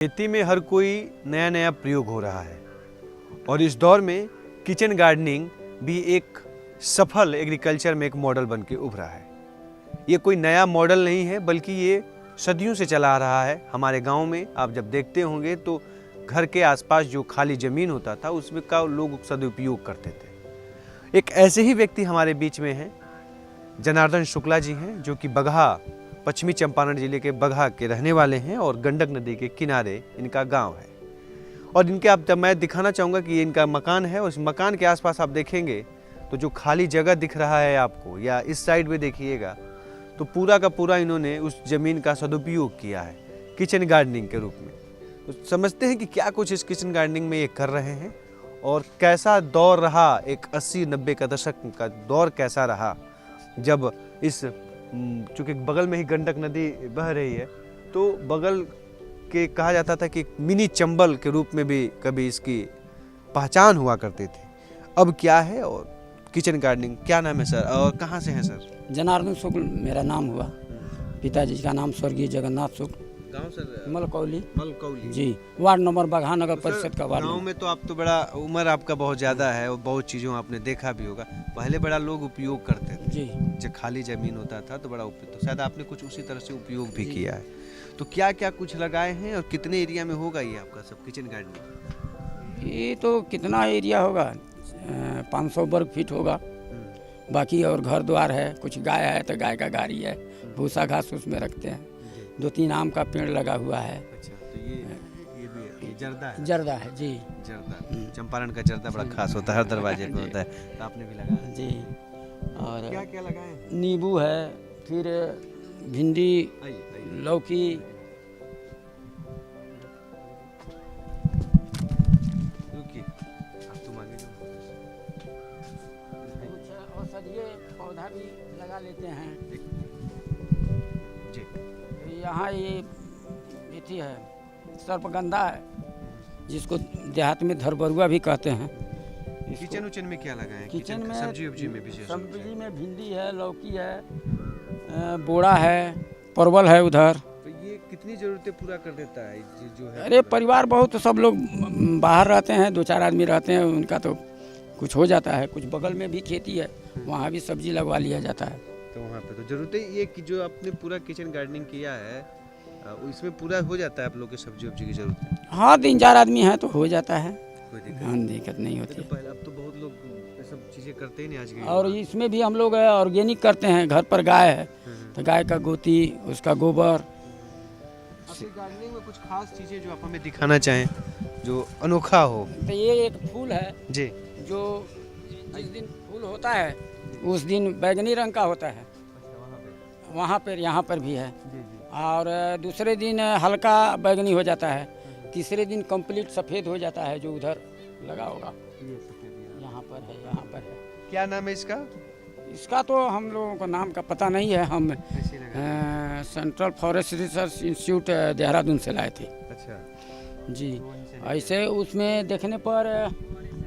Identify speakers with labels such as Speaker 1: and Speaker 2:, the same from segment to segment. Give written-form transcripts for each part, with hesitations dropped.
Speaker 1: खेती में हर कोई नया नया प्रयोग हो रहा है और इस दौर में किचन गार्डनिंग भी एक सफल एग्रीकल्चर में एक मॉडल बन के उभरा है। ये कोई नया मॉडल नहीं है बल्कि ये सदियों से चला आ रहा है। हमारे गांव में आप जब देखते होंगे तो घर के आसपास जो खाली ज़मीन होता था उसमें का लोग सदुपयोग करते थे। एक ऐसे ही व्यक्ति हमारे बीच में हैं, जनार्दन शुक्ला जी हैं, जो कि बगहा पश्चिमी चंपारण जिले के बगहा के रहने वाले हैं और गंडक नदी के किनारे इनका गांव है। और इनके आप मैं दिखाना चाहूँगा कि ये इनका मकान है और इस मकान के आसपास आप देखेंगे तो जो खाली जगह दिख रहा है आपको, या इस साइड में देखिएगा तो पूरा का पूरा इन्होंने उस ज़मीन का सदुपयोग किया है किचन गार्डनिंग के रूप में। तो समझते हैं कि क्या कुछ इस किचन गार्डनिंग में ये कर रहे हैं और कैसा दौर रहा, एक 80-90 का दशक का दौर कैसा रहा, जब इस चूँकि बगल में ही गंडक नदी बह रही है तो बगल के कहा जाता था कि मिनी चंबल के रूप में भी कभी इसकी पहचान हुआ करती थी। अब क्या है और किचन गार्डनिंग क्या नाम है सर और कहाँ से हैं सर?
Speaker 2: जनार्दन शुक्ल मेरा नाम हुआ, पिताजी का नाम स्वर्गीय जगन्नाथ शुक्ल,
Speaker 1: गांव सर
Speaker 2: मलकौली जी, वार्ड नंबर बगहा नगर परिषद का वार्ड।
Speaker 1: गांव में तो आप तो बड़ा उम्र आपका बहुत ज़्यादा है और बहुत चीज़ों आपने देखा भी होगा। पहले बड़ा लोग उपयोग करते थे
Speaker 2: जी,
Speaker 1: जब खाली ज़मीन होता था तो बड़ा उपयोग, तो शायद आपने कुछ उसी तरह से उपयोग भी किया है। तो क्या क्या कुछ लगाए हैं और कितने एरिया में होगा ये आपका सब किचन गार्डनिंग?
Speaker 2: ये तो कितना एरिया होगा, 500 वर्ग फीट होगा। बाकी और घर द्वार है, कुछ गाय है तो गाय का गाड़ी है, भूसा घास उसमें रखते हैं। 2-3 आम का पेड़ लगा हुआ है।
Speaker 1: अच्छा, तो ये जर्दा है?
Speaker 2: जर्दा है जी,
Speaker 1: जर्दा, चंपारण का जर्दा बड़ा खास होता है, हर दरवाजे पे होता है। तो आपने भी लगाया
Speaker 2: जी। और
Speaker 1: क्या क्या लगाए हैं?
Speaker 2: नींबू है, फिर भिंडी, लौकी, औषधीय पौधा भी लगा लेते हैं
Speaker 1: जी।
Speaker 2: यहाँ ये मेथी है, सर्पगंधा है, जिसको देहात में धरबरुआ भी कहते हैं।
Speaker 1: किचन उचन में क्या लगाए हैं?
Speaker 2: किचन में
Speaker 1: सब्जी उब्जी में विशेष
Speaker 2: सब्जी में भिंडी है, लौकी है, बोड़ा है, परवल है उधर।
Speaker 1: तो ये कितनी ज़रूरतें पूरा कर देता है जो है?
Speaker 2: अरे परिवार बहुत, सब लोग बाहर रहते हैं, 2-4 आदमी रहते हैं, उनका तो कुछ हो जाता है। कुछ बगल में भी खेती है, वहाँ भी सब्जी लगवा लिया जाता है।
Speaker 1: तो वहाँ पे तो जरूरतें ये कि जो आपने पूरा किचन गार्डनिंग किया है इसमें पूरा हो जाता है आप लोग की सब्जी उब्जी की जरूरत?
Speaker 2: हाँ, 3-4 आदमी हैं तो हो जाता है,
Speaker 1: कोई
Speaker 2: दिक्कत नहीं होती
Speaker 1: तो पहले अब तो बहुत लोग ये सब चीज़ें करते ही नहीं आज के।
Speaker 2: और इसमें भी हम लोग ऑर्गेनिक करते हैं। घर पर गाय है तो गाय का गोती, उसका गोबर।
Speaker 1: गार्डनिंग में कुछ खास चीज़ें जो आप हमें दिखाना चाहें जो अनोखा हो?
Speaker 2: तो ये एक फूल है
Speaker 1: जी,
Speaker 2: जो जिस दिन फूल होता है उस दिन बैगनी रंग का होता है, वहाँ पर, यहाँ पर भी है। और दूसरे दिन हल्का बैगनी हो जाता है, तीसरे दिन कंप्लीट सफ़ेद हो जाता है, जो उधर लगा होगा। यहाँ पर है, यहाँ पर है।
Speaker 1: क्या नाम है इसका?
Speaker 2: इसका तो हम लोगों को नाम का पता नहीं है। हम central forest research institute Dehradun से लाए थे।
Speaker 1: अच्छा
Speaker 2: जी। ऐसे उसमें देखने पर,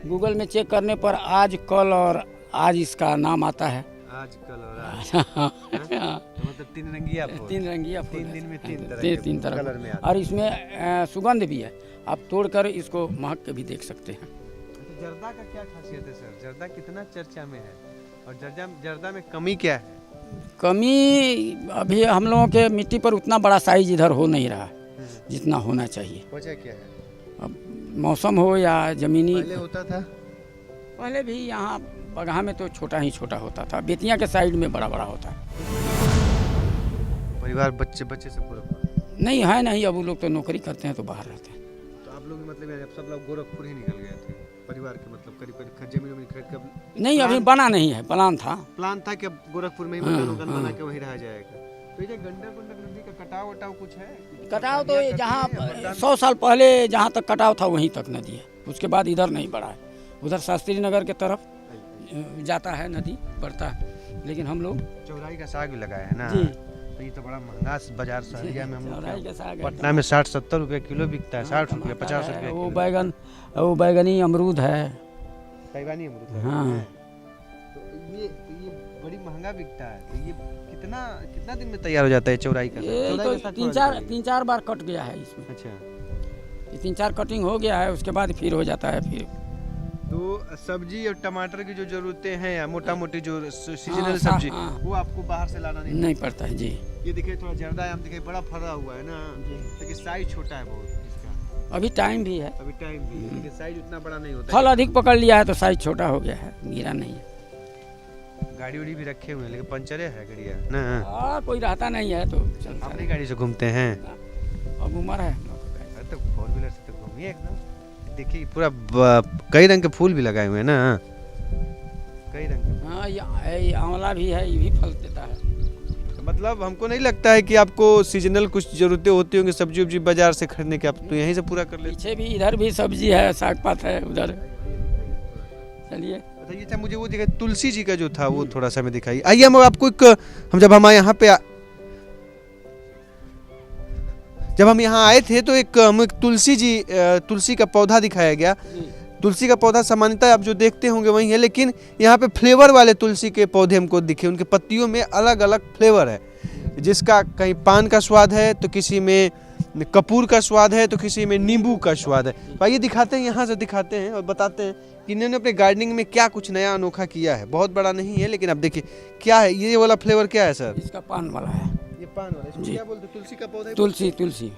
Speaker 2: गूगल में चेक करने पर आज, कल और आज इसका नाम आता है।
Speaker 1: आज, कल और आज। तो मतलब 3 रंगिया फूल।
Speaker 2: 3 रंगिया फूल,
Speaker 1: 3 दिन में
Speaker 2: 3 तरह
Speaker 1: कलर में आता
Speaker 2: और इसमें सुगंध भी है। आप तोड़कर इसको महक के भी देख सकते हैं।
Speaker 1: तो जर्दा का क्या खासियत है सर? जर्दा कितना चर्चा में है और जर्दा में कमी क्या है?
Speaker 2: कमी अभी हम लोगों के मिट्टी पर उतना बड़ा साइज इधर हो नहीं रहा है जितना होना चाहिए।
Speaker 1: वजह क्या है?
Speaker 2: अब मौसम हो या ज़मीनी।
Speaker 1: पहले होता था?
Speaker 2: पहले भी यहाँ बगहा में तो छोटा ही छोटा होता था, बेतिया के साइड में बड़ा बड़ा होता है।
Speaker 1: परिवार बच्चे से पूरा
Speaker 2: नहीं है, नहीं। अब वो लोग तो नौकरी करते हैं तो बाहर रहते हैं।
Speaker 1: तो आप लोग मतलब सब लोग गोरखपुर ही निकल गए थे परिवार के, मतलब करीब जमीन खरीद कर?
Speaker 2: नहीं, अभी बना नहीं है, प्लान था
Speaker 1: कि गोरखपुर में ही मकान बना के वहीं रहा जाएगा। तो ये गंडक नदी का कटाव वटाव कुछ है?
Speaker 2: कटाव तो जहाँ 100 साल पहले जहाँ तक कटाव था वहीं तक नदी है, उसके बाद इधर नहीं बढ़ा है। उधर शास्त्री नगर के तरफ जाता है नदी, बढ़ता है। लेकिन हम लोग
Speaker 1: चौराई का साग भी लगाया है ना
Speaker 2: जी।
Speaker 1: तो ये तो बड़ा महंगा बाजार सहरिया में हम
Speaker 2: चौराई का साग है।
Speaker 1: पटना में 60-70 रुपये किलो बिकता है, 60 रुपये 50 रुपये।
Speaker 2: वो बैगनी अमरूद है,
Speaker 1: तैवानी अमरूद है।
Speaker 2: हाँ।
Speaker 1: तो ये बड़ी महंगा बिकता है। तो ये कितना दिन में तैयार हो जाता है चौराई का?
Speaker 2: ये तो 3-4 बार कट गया है इसमें।
Speaker 1: अच्छा,
Speaker 2: ये 3-4 कटिंग हो गया है, उसके बाद फिर हो जाता है फिर।
Speaker 1: तो सब्जी और टमाटर की जो जरूरतें हैं या मोटा मोटी जो सीजनल
Speaker 2: हाँ,
Speaker 1: सब्जी
Speaker 2: हाँ।
Speaker 1: वो आपको बाहर से लाना
Speaker 2: नहीं पड़ता है जी।
Speaker 1: ये देखिए थोड़ा जर्दा आम देखिए बड़ा फरा हुआ है ना, लेकिन साइज छोटा है बहुत इसका।
Speaker 2: अभी टाइम भी है,
Speaker 1: अभी टाइम भी है, लेकिन साइज उतना बड़ा नहीं होता
Speaker 2: फल अधिक पकड़ लिया है तो साइज छोटा हो गया है, गिरा नहीं है।
Speaker 1: गाड़ी उड़ी भी रखे हुए हैं लेकिन पंचरे है गड़िया ना।
Speaker 2: कोई रहता नहीं है तो चलता
Speaker 1: अपनी
Speaker 2: है।
Speaker 1: गाड़ी से घूमते हैं।
Speaker 2: अब उम्र है हम लोग का।
Speaker 1: अरे तो फोर व्हीलर से तो घूमिए एकदम। देखिए पूरा कई रंग के फूल भी लगाए हुए हैं ना, कई रंग के।
Speaker 2: हाँ, ये आंवला भी है, ये भी फल देता है।
Speaker 1: तो मतलब हमको नहीं लगता है कि आपको सीजनल कुछ जरूरतें होती होंगी सब्जी उब्जी बाजार से खरीदने के, आप तो यहीं से पूरा कर लेते।
Speaker 2: पीछे भी इधर भी सब्जी है, साग पात है उधर। चलिए
Speaker 1: अच्छा ये था, मुझे वो दिखाई तुलसी जी का जो था वो थोड़ा सा हमें दिखाई। आइए हम आपको हम जब हम यहाँ पे जब हम यहाँ आए थे तो एक तुलसी का पौधा दिखाया गया। तुलसी का पौधा सामान्यतः आप जो देखते होंगे वही है, लेकिन यहाँ पे फ्लेवर वाले तुलसी के पौधे हमको दिखे। उनके पत्तियों में अलग अलग फ्लेवर है, जिसका कहीं पान का स्वाद है तो किसी में कपूर का स्वाद है तो किसी में नींबू का स्वाद है। तो आइए दिखाते हैं, यहाँ से दिखाते हैं और बताते हैं कि इन्होंने अपने गार्डनिंग में क्या कुछ नया अनोखा किया है। बहुत बड़ा नहीं है लेकिन अब देखिए क्या है, ये वाला फ्लेवर क्या है सर?
Speaker 2: इसका पान वाला है।
Speaker 1: ये पान वाला, इसको क्या बोलते हैं? तुलसी का पौधा है?
Speaker 2: तुलसी।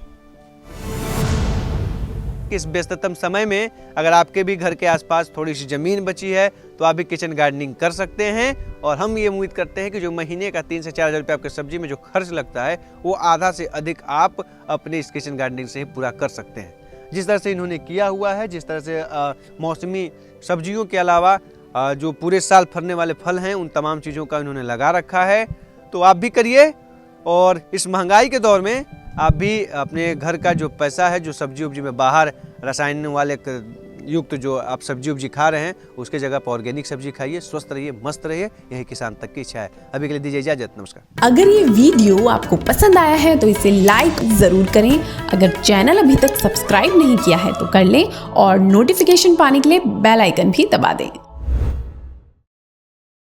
Speaker 1: इस व्यस्ततम समय में अगर आपके भी घर के आसपास थोड़ी सी ज़मीन बची है तो आप भी किचन गार्डनिंग कर सकते हैं। और हम ये उम्मीद करते हैं कि जो महीने का 3 से 4 हज़ार रुपये आपके सब्जी में जो खर्च लगता है वो आधा से अधिक आप अपने इस किचन गार्डनिंग से ही पूरा कर सकते हैं। जिस तरह से इन्होंने किया हुआ है, जिस तरह से मौसमी सब्जियों के अलावा जो पूरे साल फलने वाले फल हैं उन तमाम चीज़ों का इन्होंने लगा रखा है, तो आप भी करिए। और इस महंगाई के दौर में आप भी अपने घर का जो पैसा है, जो सब्जी उब्जी में बाहर रसायन वाले युक्त जो आप सब्जी उब्जी खा रहे हैं, उसके जगह पर ऑर्गेनिक सब्जी खाइए, स्वस्थ रहिए, मस्त रहिए। यही किसान तक की इच्छा है। अभी के लिए दीजिए इजाजत, नमस्कार।
Speaker 3: अगर ये वीडियो आपको पसंद आया है तो इसे लाइक जरूर करें। अगर चैनल अभी तक सब्सक्राइब नहीं किया है तो कर लें और नोटिफिकेशन पाने के लिए बेल आइकन भी दबा दें।